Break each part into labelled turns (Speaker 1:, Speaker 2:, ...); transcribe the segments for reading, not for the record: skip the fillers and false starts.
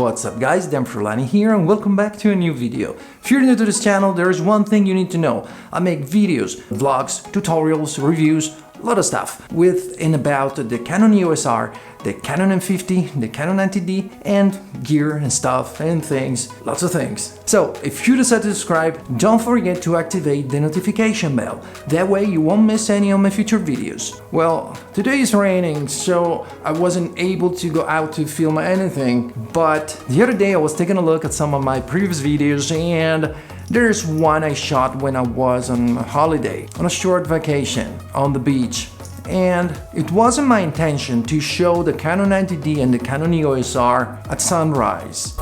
Speaker 1: What's up guys, Dan Furlani here and welcome back to a new video. If you're new to this channel, there is one thing you need to know. I make videos, vlogs, tutorials, reviews, a lot of stuff with and about the Canon EOS R, the Canon M50, the Canon 90D, and gear and stuff and things, lots of things. So if you decide to subscribe, don't forget to activate the notification bell. That way you won't miss any of my future videos. Well, today is raining, so I wasn't able to go out to film anything, but the other day I was taking a look at some of my previous videos and there's one I shot when I was on holiday, on a short vacation, on the beach. And it wasn't my intention to show the Canon 90D and the Canon EOS R at sunrise.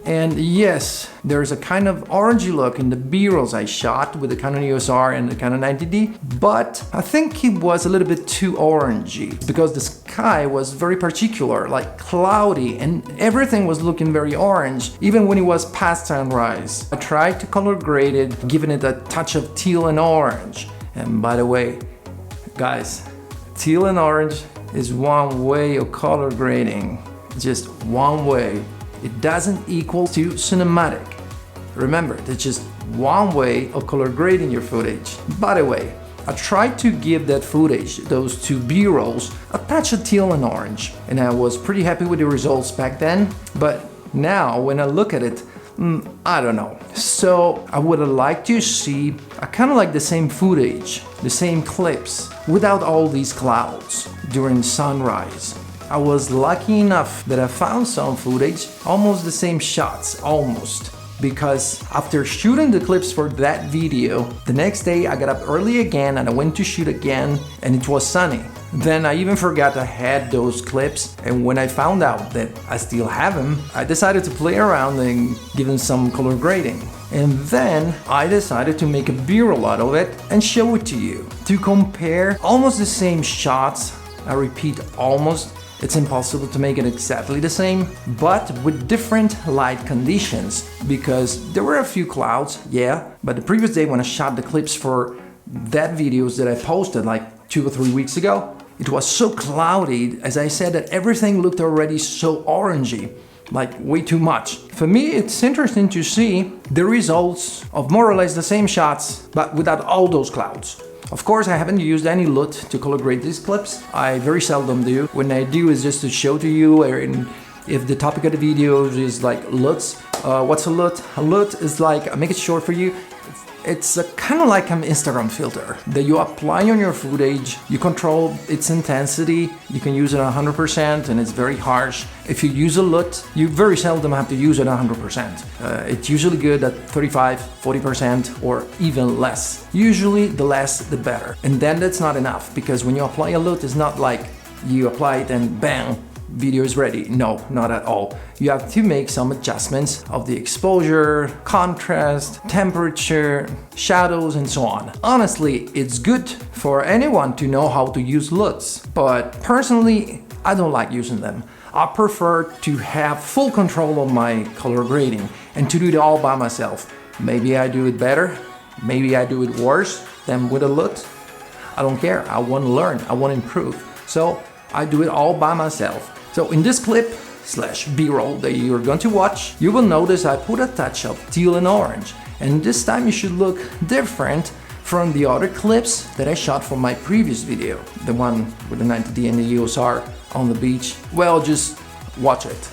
Speaker 1: And yes, there's a kind of orangey look in the B-rolls I shot with the Canon EOS R and the Canon 90D, but I think it was a little bit too orangey because the sky was very particular, like cloudy, and everything was looking very orange, even when it was past sunrise. I tried to color grade it, giving it a touch of teal and orange. And by the way, guys, teal and orange is one way of color grading, just one way. It doesn't equal to cinematic. Remember, that's just one way of color grading your footage. By the way, I tried to give that footage, those two B-rolls, a touch of teal and orange, and I was pretty happy with the results back then, but now when I look at it, I don't know. So I would have liked to see kind of like the same footage, the same clips, without all these clouds during sunrise. I was lucky enough that I found some footage, almost the same shots, almost. Because after shooting the clips for that video, the next day I got up early again and I went to shoot again and it was sunny. Then I even forgot I had those clips, and when I found out that I still have them, I decided to play around and give them some color grading. And then I decided to make a B-roll out of it and show it to you. To compare almost the same shots, I repeat almost, it's impossible to make it exactly the same, but with different light conditions, because there were a few clouds, yeah, but the previous day when I shot the clips for that videos that I posted like 2 or 3 weeks ago, it was so cloudy, as I said, that everything looked already so orangey, like way too much. For me, it's interesting to see the results of more or less the same shots, but without all those clouds. Of course, I haven't used any LUT to color grade these clips. I very seldom do. When I do, it's just to show to you, and if the topic of the video is like LUTs. What's a LUT? A LUT is like, I'll make it short for you. It's kind of like an Instagram filter that you apply on your footage. You control its intensity. You can use it 100% and it's very harsh. If you use a LUT, you very seldom have to use it 100%. It's usually good at 35, 40% or even less. Usually the less the better. And then that's not enough, because when you apply a LUT, it's not like you apply it and bang, video is ready. No, not at all. You have to make some adjustments of the exposure, contrast, temperature, shadows, and so on. Honestly, it's good for anyone to know how to use LUTs, but personally, I don't like using them. I prefer to have full control of my color grading and to do it all by myself. Maybe I do it better, maybe I do it worse than with a LUT. I don't care. I want to learn, I want to improve. So I do it all by myself. So in this clip / B-roll that you're going to watch, you will notice I put a touch of teal and orange. And this time it should look different from the other clips that I shot for my previous video. The one with the 90D and the EOS R on the beach. Well, just watch it.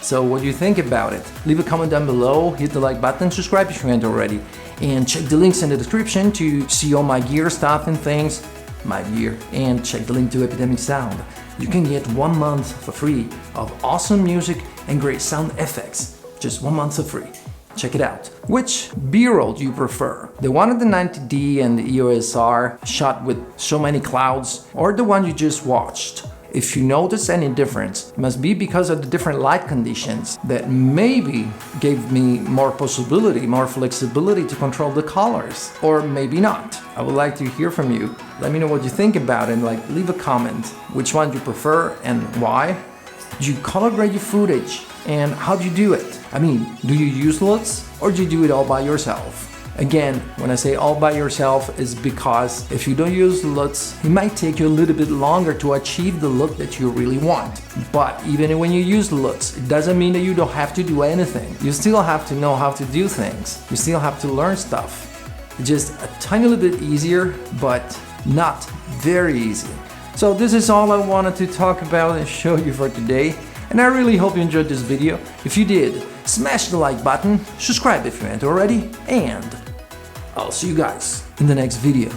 Speaker 1: So what do you think about it? Leave a comment down below, hit the like button, subscribe if you haven't already, and check the links in the description to see all my gear stuff and things, my gear, and check the link to Epidemic Sound. You can get 1 month for free of awesome music and great sound effects. Just 1 month for free. Check it out. Which B-roll do you prefer? The one at the 90D and the EOS R shot with so many clouds, or the one you just watched? If you notice any difference, it must be because of the different light conditions that maybe gave me more possibility, more flexibility to control the colors, or maybe not. I would like to hear from you. Let me know what you think about it, like leave a comment, which one you prefer and why. Do you color grade your footage, and how do you do it? I mean, do you use LUTS or do you do it all by yourself? Again, when I say all by yourself is because if you don't use LUTS, it might take you a little bit longer to achieve the look that you really want. But even when you use LUTS, it doesn't mean that you don't have to do anything. You still have to know how to do things. You still have to learn stuff. It's just a tiny little bit easier, but not very easy. So this is all I wanted to talk about and show you for today. And I really hope you enjoyed this video. If you did, smash the like button, subscribe if you haven't already, and I'll see you guys in the next video.